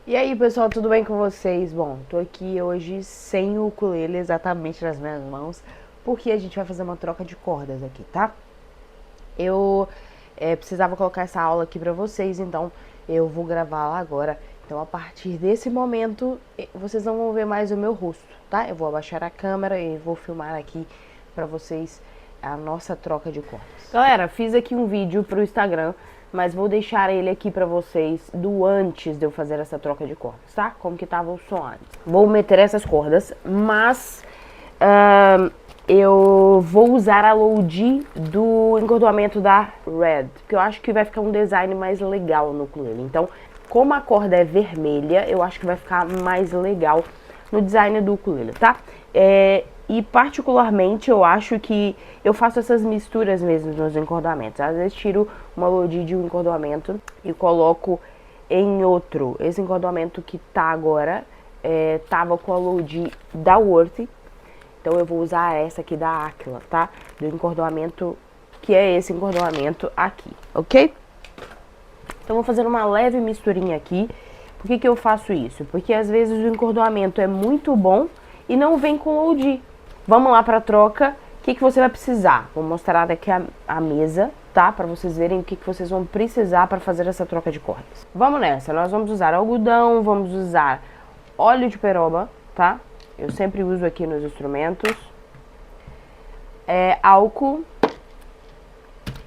E aí, pessoal, tudo bem com vocês? Bom, tô aqui hoje sem o ukulele exatamente nas minhas mãos, porque a gente vai fazer uma troca de cordas aqui, tá? Eu precisava colocar essa aula aqui pra vocês, então eu vou gravá-la agora. Então, a partir desse momento, vocês não vão ver mais o meu rosto, tá? Eu vou abaixar a câmera e vou filmar aqui pra vocês a nossa troca de cordas. Galera, fiz aqui um vídeo pro Instagram, mas vou deixar ele aqui pra vocês do antes de eu fazer essa troca de cordas, tá? Como que tava o som antes. Vou meter essas cordas, mas eu vou usar a load do encordoamento da Red, porque eu acho que vai ficar um design mais legal no ukulele. Então, como a corda é vermelha, eu acho que vai ficar mais legal no design do ukulele, tá? E particularmente eu acho que eu faço essas misturas mesmo nos encordamentos. Às vezes tiro uma load de um encordoamento e coloco em outro. Esse encordoamento que tá agora tava com a load da Worth. Então eu vou usar essa aqui da Aquila, tá? Do encordoamento, que é esse encordoamento aqui, ok? Então vou fazer uma leve misturinha aqui. Por que eu faço isso? Porque às vezes o encordoamento é muito bom e não vem com load. Vamos lá para a troca. O que você vai precisar? Vou mostrar aqui a mesa, tá? Para vocês verem o que vocês vão precisar para fazer essa troca de cordas. Vamos nessa. Nós vamos usar algodão, vamos usar óleo de peroba, tá? Eu sempre uso aqui nos instrumentos. Álcool,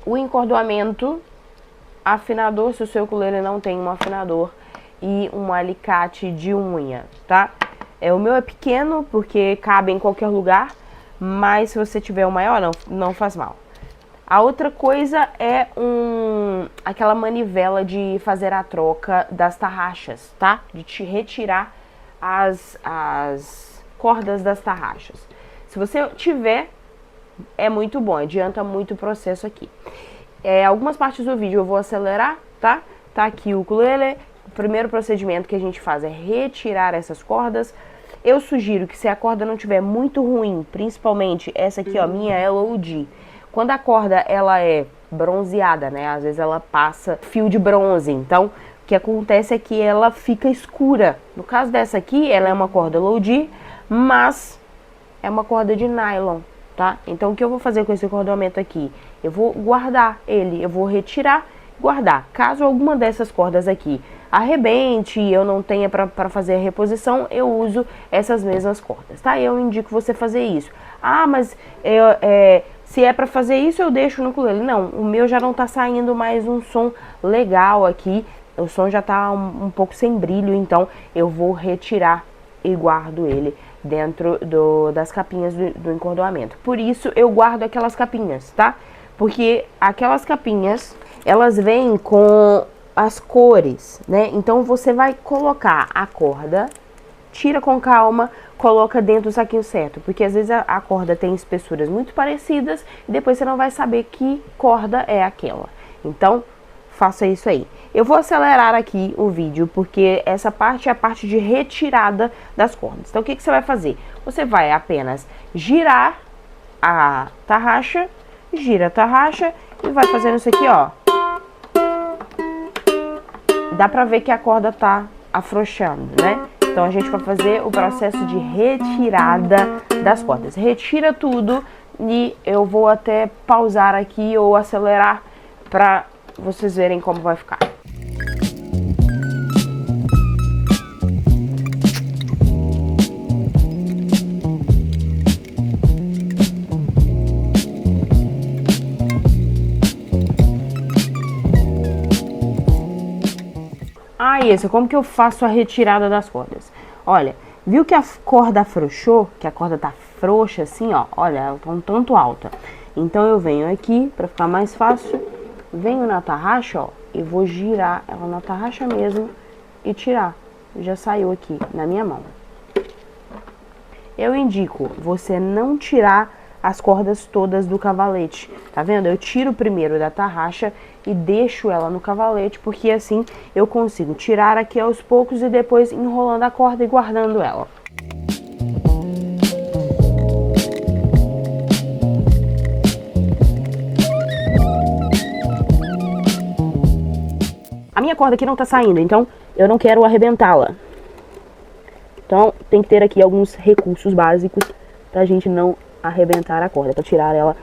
o encordoamento, afinador, se o seu ukulele não tem um afinador, e um alicate de unha, tá? O meu é pequeno porque cabe em qualquer lugar, mas se você tiver um maior, não faz mal. A outra coisa é aquela manivela de fazer a troca das tarraxas, tá? De te retirar as cordas das tarraxas. Se você tiver, é muito bom, adianta muito o processo aqui. Algumas partes do vídeo eu vou acelerar, tá? Tá aqui o ukulele. O primeiro procedimento que a gente faz é retirar essas cordas. Eu sugiro que se a corda não tiver muito ruim, principalmente essa aqui, ó, minha é load. Quando a corda ela é bronzeada, né? Às vezes ela passa fio de bronze. Então, o que acontece é que ela fica escura. No caso dessa aqui, ela é uma corda load, mas é uma corda de nylon, tá? Então, o que eu vou fazer com esse encordoamento aqui? Eu vou guardar ele, eu vou retirar, guardar. Caso alguma dessas cordas aqui arrebente e eu não tenha para fazer a reposição, eu uso essas mesmas cordas, tá? Eu indico você fazer isso. Ah, mas se é para fazer isso, eu deixo no ukulele. Não, o meu já não tá saindo mais um som legal aqui. O som já tá um pouco sem brilho, então eu vou retirar e guardo ele dentro das capinhas do encordoamento. Por isso eu guardo aquelas capinhas, tá? Porque aquelas capinhas, elas vêm com as cores, né? Então você vai colocar a corda, tira com calma, coloca dentro do saquinho certo, porque às vezes a corda tem espessuras muito parecidas e depois você não vai saber que corda é aquela. Então, faça isso aí. Eu vou acelerar aqui o vídeo, porque essa parte é a parte de retirada das cordas. Então, o que você vai fazer? Você vai apenas girar a tarraxa, gira a tarraxa e vai fazendo isso aqui, ó. Dá pra ver que a corda tá afrouxando, né? Então, a gente vai fazer o processo de retirada das cordas. Retira tudo e eu vou até pausar aqui ou acelerar pra vocês verem como vai ficar. Isso, como que eu faço a retirada das cordas? Olha, viu que a corda afrouxou? Que a corda tá frouxa assim, ó. Olha, ela tá um tanto alta. Então eu venho aqui, pra ficar mais fácil, venho na tarraxa, ó, e vou girar ela na tarraxa mesmo e tirar. Já saiu aqui na minha mão. Eu indico você não tirar as cordas todas do cavalete, tá vendo? Eu tiro primeiro da tarraxa e deixo ela no cavalete, porque assim eu consigo tirar aqui aos poucos e depois enrolando a corda e guardando ela. A minha corda aqui não tá saindo, então eu não quero arrebentá-la. Então, tem que ter aqui alguns recursos básicos pra gente não arrebentar a corda, pra tirar ela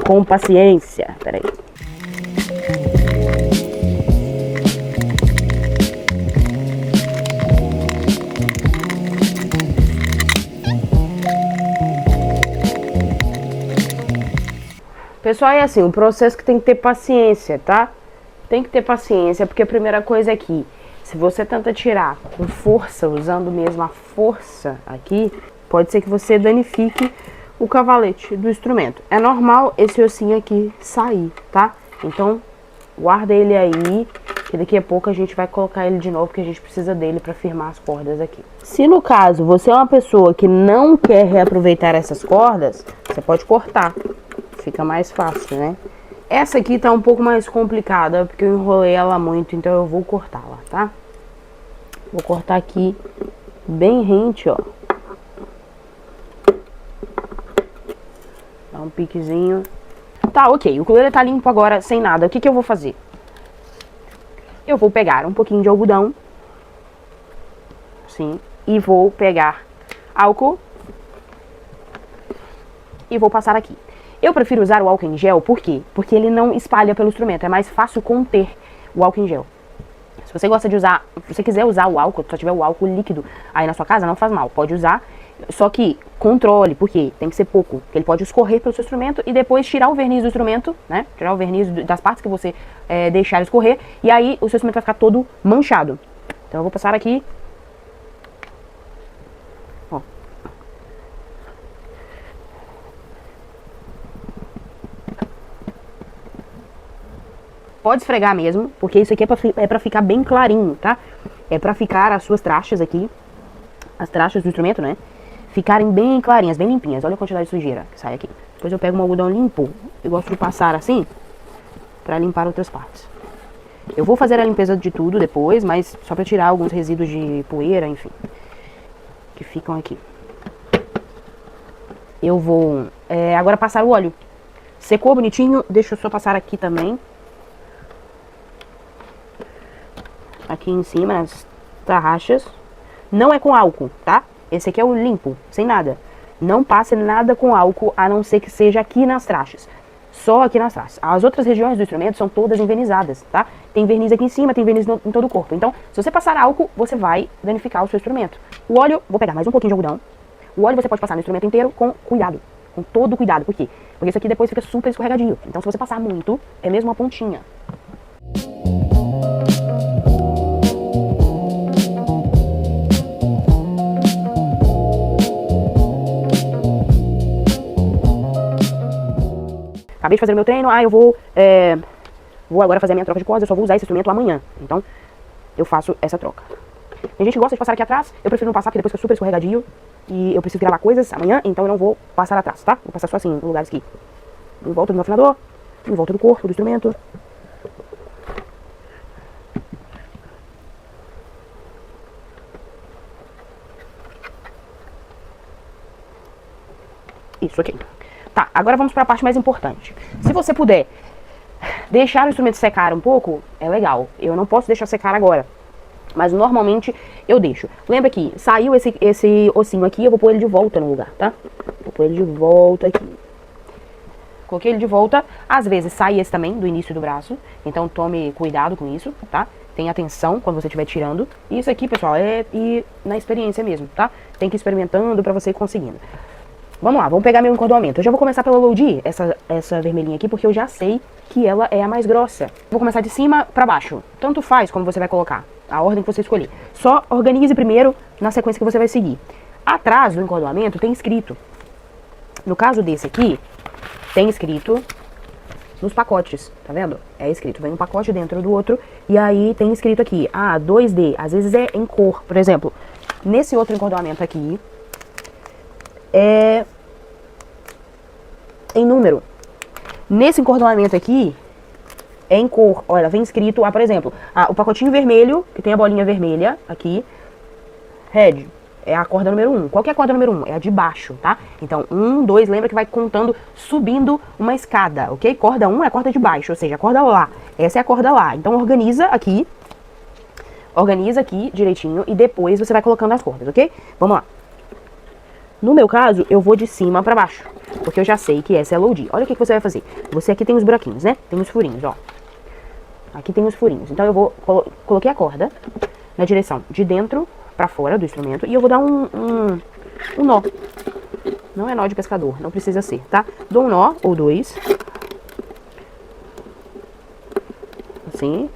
com paciência. Pera aí. Pessoal, é assim, o processo que tem que ter paciência, tá? Tem que ter paciência, porque a primeira coisa é que se você tenta tirar com força, usando mesmo a força aqui, pode ser que você danifique o cavalete do instrumento. É normal esse ossinho aqui sair, tá? Então, guarda ele aí, que daqui a pouco a gente vai colocar ele de novo, porque a gente precisa dele para firmar as cordas aqui. Se no caso você é uma pessoa que não quer reaproveitar essas cordas, você pode cortar. Fica mais fácil, né? Essa aqui tá um pouco mais complicada, porque eu enrolei ela muito, então eu vou cortá-la, tá? Vou cortar aqui bem rente, ó. Dá um piquezinho. Tá, ok. O ukulele tá limpo agora, sem nada. O que que eu vou fazer? Eu vou pegar um pouquinho de algodão. Assim. E vou pegar álcool. E vou passar aqui. Eu prefiro usar o álcool em gel, por quê? Porque ele não espalha pelo instrumento, é mais fácil conter o álcool em gel. Se você gosta de usar, se você quiser usar o álcool, só tiver o álcool líquido aí na sua casa, não faz mal, pode usar, só que controle, porque tem que ser pouco, porque ele pode escorrer pelo seu instrumento e depois tirar o verniz do instrumento, né? Tirar o verniz das partes que você deixar escorrer, e aí o seu instrumento vai ficar todo manchado. Então eu vou passar aqui. Pode esfregar mesmo, porque isso aqui é pra ficar bem clarinho, tá? É pra ficar as suas trachas aqui, as trachas do instrumento, né? Ficarem bem clarinhas, bem limpinhas. Olha a quantidade de sujeira que sai aqui. Depois eu pego um algodão limpo. Eu gosto de passar assim, pra limpar outras partes. Eu vou fazer a limpeza de tudo depois, mas só pra tirar alguns resíduos de poeira, enfim, que ficam aqui. Eu vou agora passar o óleo. Secou bonitinho, deixa eu só passar aqui também. Aqui em cima, nas tarraxas. Não é com álcool, tá? Esse aqui é o limpo, sem nada. Não passe nada com álcool, a não ser que seja aqui nas trachas. Só aqui nas trachas. As outras regiões do instrumento são todas envernizadas, tá? Tem verniz aqui em cima, tem verniz em todo o corpo. Então, se você passar álcool, você vai danificar o seu instrumento. O óleo, vou pegar mais um pouquinho de algodão. O óleo você pode passar no instrumento inteiro com cuidado. Com todo cuidado. Por quê? Porque isso aqui depois fica super escorregadio. Então, se você passar muito, é mesmo uma pontinha. Acabei de fazer o meu treino, eu vou agora fazer a minha troca de cordas, eu só vou usar esse instrumento amanhã. Então, eu faço essa troca. Tem gente que gosta de passar aqui atrás, eu prefiro não passar porque depois fica super escorregadio. E eu preciso gravar coisas amanhã, então eu não vou passar atrás, tá? Vou passar só assim, em lugares aqui. Em volta do meu afinador, em volta do corpo do instrumento. Isso aqui. Tá, agora vamos para a parte mais importante. Se você puder deixar o instrumento secar um pouco, é legal. Eu não posso deixar secar agora, mas normalmente eu deixo. Lembra que saiu esse ossinho aqui, eu vou pôr ele de volta no lugar, tá? Vou pôr ele de volta aqui. Coloquei ele de volta. Às vezes sai esse também, do início do braço. Então tome cuidado com isso, tá? Tenha atenção quando você estiver tirando. Isso aqui, pessoal, é na experiência mesmo, tá? Tem que ir experimentando pra você ir conseguindo. Vamos lá, vamos pegar meu encordoamento. Eu já vou começar pela Low D, essa vermelhinha aqui, porque eu já sei que ela é a mais grossa. Vou começar de cima pra baixo. Tanto faz como você vai colocar, a ordem que você escolher. Só organize primeiro na sequência que você vai seguir. Atrás do encordoamento tem escrito. No caso desse aqui, tem escrito nos pacotes, tá vendo? É escrito, vem um pacote dentro do outro, e aí tem escrito aqui, 2D, às vezes é em cor. Por exemplo, nesse outro encordoamento aqui, é em número. Nesse encordoamento aqui é em cor. Olha, vem escrito, por exemplo, o pacotinho vermelho, que tem a bolinha vermelha aqui, red, é a corda número 1. Qual que é a corda número 1? É a de baixo, tá? Então, 1, 2, lembra que vai contando, subindo uma escada, ok? Corda 1 é a corda de baixo, ou seja, a corda Lá. Essa é a corda Lá. Então, organiza aqui organiza aqui direitinho e depois você vai colocando as cordas, ok? Vamos lá. No meu caso, eu vou de cima pra baixo, porque eu já sei que essa é low D. Olha o que você vai fazer. Você aqui tem os buraquinhos, né? Tem os furinhos, ó. Aqui tem os furinhos. Então eu vou coloquei a corda na direção de dentro pra fora do instrumento e eu vou dar um nó. Não é nó de pescador, não precisa ser, tá? Dou um nó ou dois. Assim.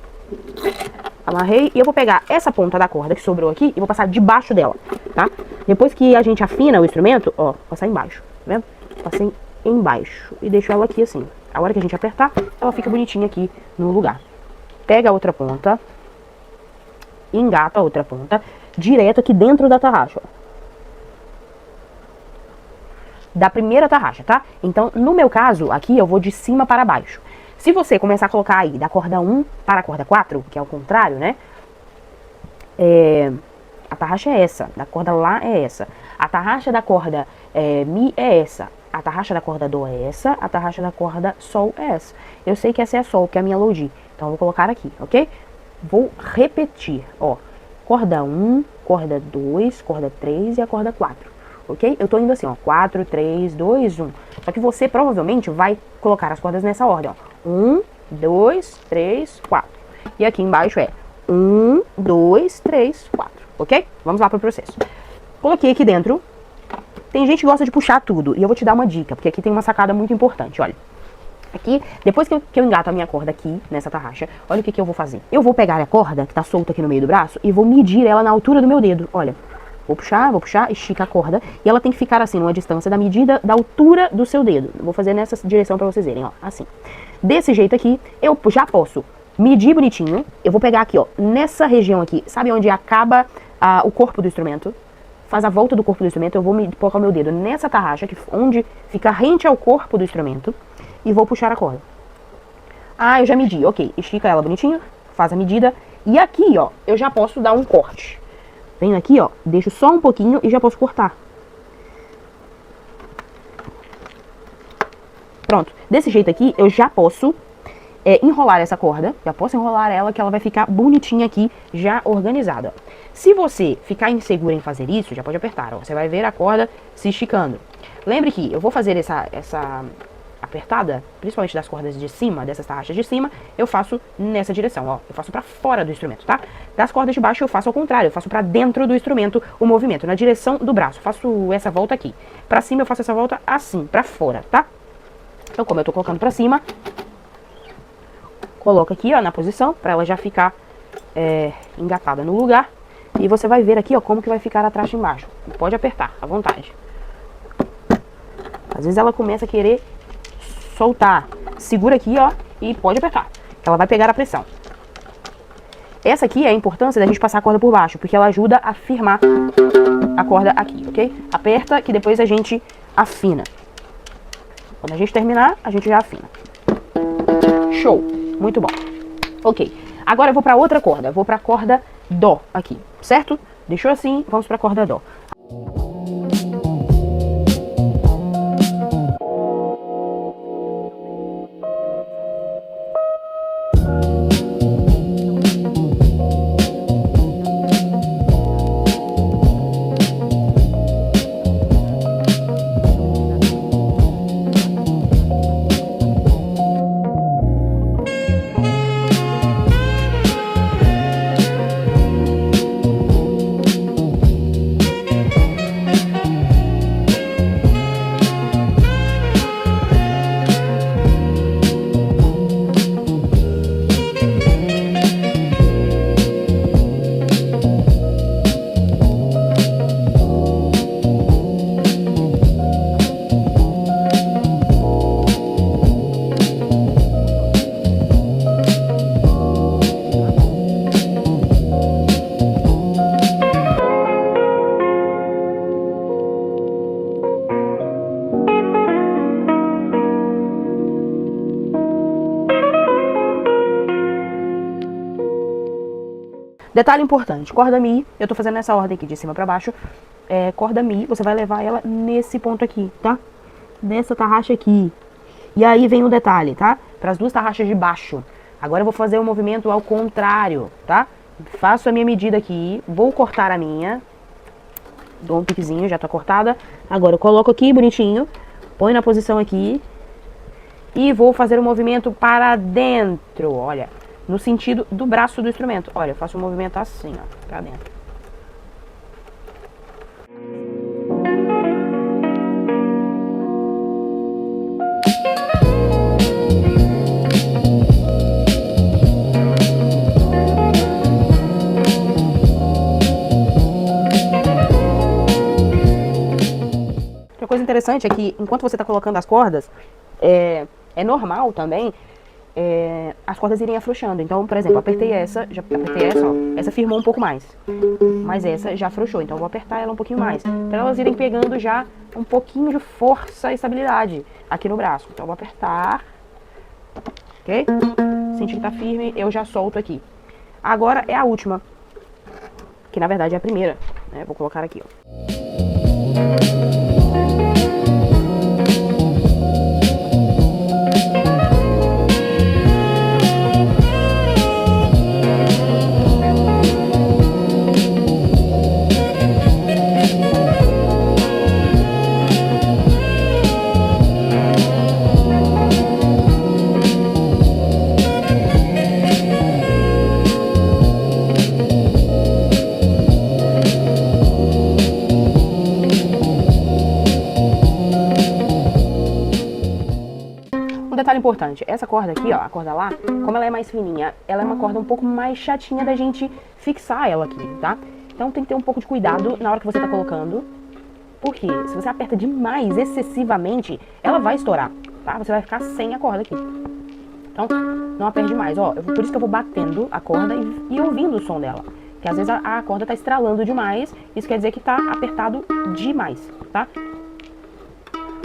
Amarrei e eu vou pegar essa ponta da corda que sobrou aqui e vou passar debaixo dela, tá? Depois que a gente afina o instrumento, ó, passar embaixo, tá vendo? Passei embaixo e deixo ela aqui assim. A hora que a gente apertar, ela fica bonitinha aqui no lugar. Pega a outra ponta, engata a outra ponta, direto aqui dentro da tarraxa, ó. Da primeira tarraxa, tá? Então, no meu caso, aqui eu vou de cima para baixo. Se você começar a colocar aí da corda 1 para a corda 4, que é o contrário, né? A tarraxa é essa, da corda Lá é essa. A tarraxa da corda Mi é essa. A tarraxa da corda Dó é essa. A tarraxa da corda Sol é essa. Eu sei que essa é a Sol, que é a minha low D. Então, eu vou colocar aqui, ok? Vou repetir, ó. Corda 1, corda 2, corda 3 e a corda 4. Ok? Eu tô indo assim, ó, 4, 3, 2, 1. Só que você provavelmente vai colocar as cordas nessa ordem, ó. 1, 2, 3, 4. E aqui embaixo é 1, 2, 3, 4. Ok? Vamos lá pro processo. Coloquei aqui dentro. Tem gente que gosta de puxar tudo. E eu vou te dar uma dica, porque aqui tem uma sacada muito importante, olha. Aqui, depois que eu engato a minha corda aqui, nessa tarraxa, olha o que eu vou fazer. Eu vou pegar a corda, que tá solta aqui no meio do braço, e vou medir ela na altura do meu dedo, olha. Vou puxar, estica a corda. E ela tem que ficar assim, numa distância da medida da altura do seu dedo. Vou fazer nessa direção pra vocês verem, ó, assim. Desse jeito aqui, eu já posso medir bonitinho. Eu vou pegar aqui, ó, nessa região aqui, sabe onde acaba o corpo do instrumento? Faz a volta do corpo do instrumento, eu vou colocar o meu dedo nessa tarraxa, onde fica rente ao corpo do instrumento. E vou puxar a corda. Ah, eu já medi, ok. Estica ela bonitinho, faz a medida. E aqui, ó, eu já posso dar um corte. Venho aqui, ó, deixo só um pouquinho e já posso cortar. Pronto. Desse jeito aqui, eu já posso enrolar essa corda. Já posso enrolar ela, que ela vai ficar bonitinha aqui, já organizada. Se você ficar insegura em fazer isso, já pode apertar, ó. Você vai ver a corda se esticando. Lembre que eu vou fazer essa apertada, principalmente das cordas de cima, dessas tarraxas de cima, eu faço nessa direção, ó. Eu faço pra fora do instrumento, tá? Das cordas de baixo eu faço ao contrário, eu faço pra dentro do instrumento o movimento, na direção do braço. Faço essa volta aqui. Pra cima eu faço essa volta assim, pra fora, tá? Então, como eu tô colocando pra cima, coloco aqui, ó, na posição, pra ela já ficar engatada no lugar. E você vai ver aqui, ó, como que vai ficar a tarraxa embaixo. Pode apertar, à vontade. Às vezes ela começa a querer soltar. Segura aqui, ó, e pode apertar, que ela vai pegar a pressão. Essa aqui é a importância da gente passar a corda por baixo, porque ela ajuda a firmar a corda aqui, ok? Aperta, que depois a gente afina. Quando a gente terminar, a gente já afina. Show! Muito bom. Ok. Agora eu vou pra outra corda. Eu vou pra corda Dó aqui, certo? Deixou assim, vamos pra corda Dó. Detalhe importante, corda Mi, eu tô fazendo nessa ordem aqui, de cima pra baixo. Corda Mi, você vai levar ela nesse ponto aqui, tá? Nessa tarraxa aqui. E aí vem o detalhe, tá? Para as duas tarraxas de baixo. Agora eu vou fazer o movimento ao contrário, tá? faço a minha medida aqui, vou cortar a minha, dou um piquezinho, já tá cortada. Agora eu coloco aqui bonitinho, põe na posição aqui e vou fazer um movimento para dentro, olha, no sentido do braço do instrumento. Olha, eu faço um movimento assim, ó, pra dentro. Outra coisa interessante é que enquanto você está colocando as cordas, é normal também as cordas irem afrouxando. Então, por exemplo, apertei essa, já apertei essa, ó, essa firmou um pouco mais, mas essa já afrouxou, então eu vou apertar ela um pouquinho mais, para elas irem pegando já um pouquinho de força e estabilidade aqui no braço. Então eu vou apertar, ok? Senti que tá firme, eu já solto aqui. Agora é a última, que na verdade é a primeira, né? Vou colocar aqui, ó. Um detalhe importante, essa corda aqui, ó, a corda lá, como ela é mais fininha, ela é uma corda um pouco mais chatinha da gente fixar ela aqui, tá? Então tem que ter um pouco de cuidado na hora que você tá colocando, porque se você aperta demais, excessivamente, ela vai estourar, tá? Você vai ficar sem a corda aqui. Então, não aperte demais, ó, por isso que eu vou batendo a corda e ouvindo o som dela. Porque às vezes a corda tá estralando demais, isso quer dizer que tá apertado demais, tá?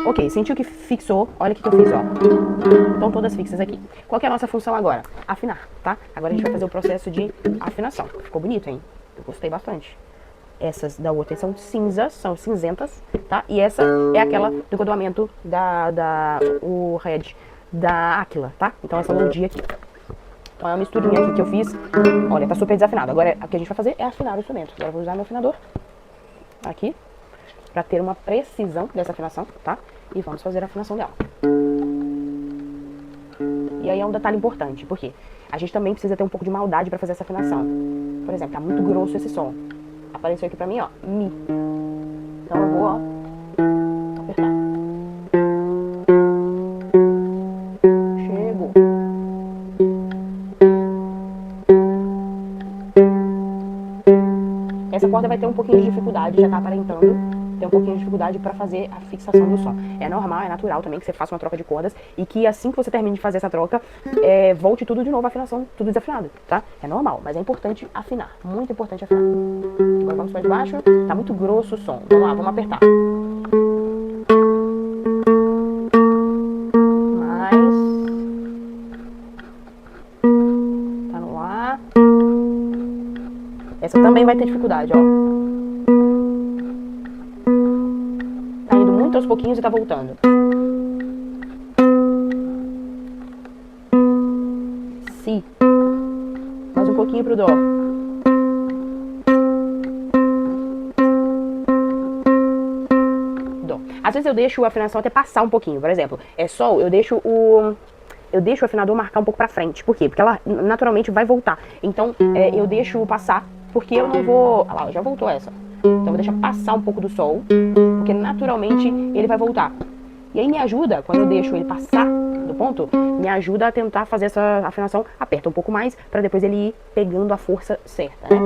Ok, sentiu que fixou, olha o que eu fiz, ó. Estão todas fixas aqui. Qual que é a nossa função agora? Afinar, tá? Agora a gente vai fazer o processo de afinação. Ficou bonito, hein? Eu gostei bastante. Essas da outra são cinzas, são cinzentas, tá? E essa é aquela do engodoamento o head da Aquila, tá? Então essa melodia aqui. Então é uma misturinha aqui que eu fiz. Olha, tá super desafinado. Agora o que a gente vai fazer é afinar o instrumento. Agora eu vou usar meu afinador aqui, pra ter uma precisão dessa afinação, tá? E vamos fazer a afinação dela. E aí é um detalhe importante, porque a gente também precisa ter um pouco de maldade pra fazer essa afinação. Por exemplo, tá muito grosso esse som. Apareceu aqui pra mim, ó, Mi. Então eu vou, ó, apertar. Chegou. Essa corda vai ter um pouquinho de dificuldade, já tá aparentando. Tem um pouquinho de dificuldade para fazer a fixação do som. É normal, é natural também que você faça uma troca de cordas e que assim que você termine de fazer essa troca, volte tudo de novo, a afinação, tudo desafinado, tá? É normal, mas é importante afinar, muito importante afinar. Agora vamos para de baixo, tá muito grosso o som. Vamos lá, vamos apertar. Mais. Tá no ar. Essa também vai ter dificuldade, ó. Aos pouquinhos e tá voltando. Si. Mais um pouquinho pro Dó. Dó. Às vezes eu deixo a afinação até passar um pouquinho. Por exemplo, é Sol, eu deixo o afinador marcar um pouco pra frente. Por quê? Porque ela naturalmente vai voltar. Então, eu deixo passar, porque eu não vou... Olha lá, já voltou essa. Então eu vou deixar passar um pouco do Sol, porque naturalmente ele vai voltar. E aí me ajuda, quando eu deixo ele passar do ponto, me ajuda a tentar fazer essa afinação, aperta um pouco mais, pra depois ele ir pegando a força certa, né?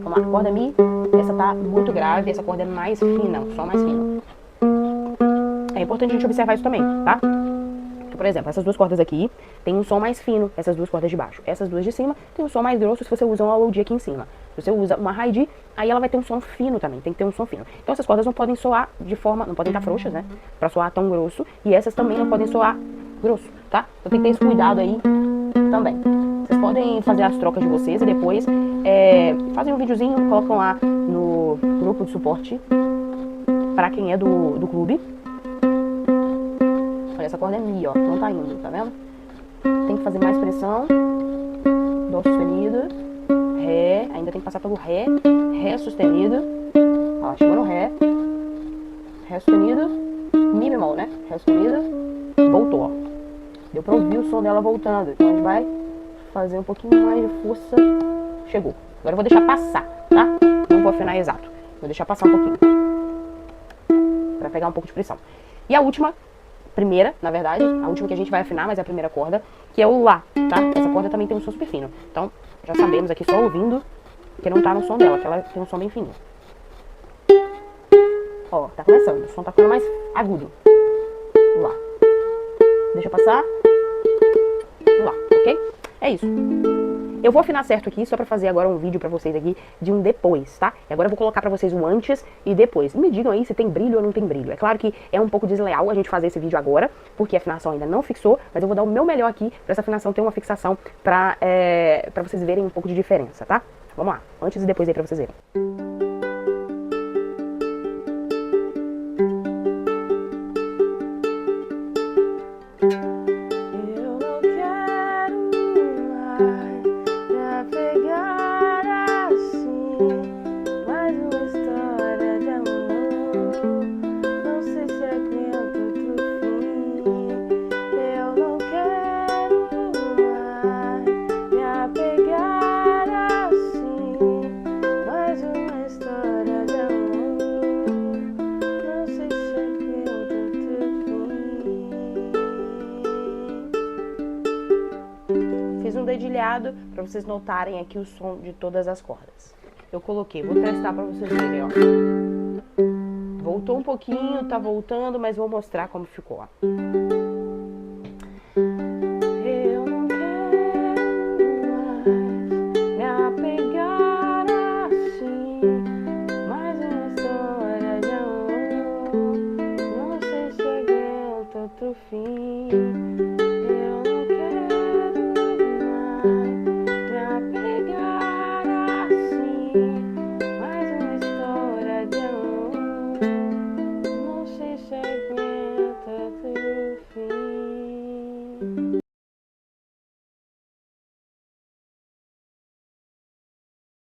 Vamos lá, corda Mi, essa tá muito grave, essa corda é mais fina, o som mais fino. É importante a gente observar isso também, tá? Por exemplo, essas duas cordas aqui tem um som mais fino, essas duas cordas de baixo. Essas duas de cima tem um som mais grosso se você usa uma low D aqui em cima. Se você usa uma high D, aí ela vai ter um som fino também, tem que ter um som fino. Então essas cordas não podem soar de forma, não podem estar frouxas, né? Pra soar tão grosso. E essas também não podem soar grosso, tá? Então tem que ter esse cuidado aí também. Vocês podem fazer as trocas de vocês e depois fazem um videozinho, colocam lá no grupo de suporte pra quem é do clube. Olha, essa corda é Mi, ó, não tá indo, tá vendo? Tem que fazer mais pressão. Dó sustenido, Ré, ainda tem que passar pelo Ré, Ré sustenido, ó, chegou no Ré, Ré sustenido, Mi bemol, né? Ré sustenido, voltou, ó. Deu pra ouvir o som dela voltando, então a gente vai fazer um pouquinho mais de força, chegou. Agora eu vou deixar passar, tá? Não vou afinar exato, vou deixar passar um pouquinho, pra pegar um pouco de pressão. E a última, primeira, na verdade, a última que a gente vai afinar, mas é a primeira corda, que é o Lá, tá? Essa corda também tem um som super fino. Então, já sabemos aqui, só ouvindo, que não tá no som dela, que ela tem um som bem fininho. Ó, tá começando, o som tá ficando mais agudo. Lá. Deixa eu passar. Lá, ok? É isso. Eu vou afinar certo aqui, só pra fazer agora um vídeo pra vocês aqui de um depois, tá? E agora eu vou colocar pra vocês um antes e depois. E me digam aí se tem brilho ou não tem brilho. É claro que é um pouco desleal a gente fazer esse vídeo agora, porque a afinação ainda não fixou, mas eu vou dar o meu melhor aqui pra essa afinação ter uma fixação pra vocês verem um pouco de diferença, tá? Vamos lá, antes e depois aí pra vocês verem. Fiz um dedilhado para vocês notarem aqui o som de todas as cordas. Eu coloquei, vou testar para vocês verem, ó. Voltou um pouquinho, tá voltando, mas vou mostrar como ficou, ó. Eu não quero mais me apegar assim, mais uma história de amor, não sei se aguento outro fim.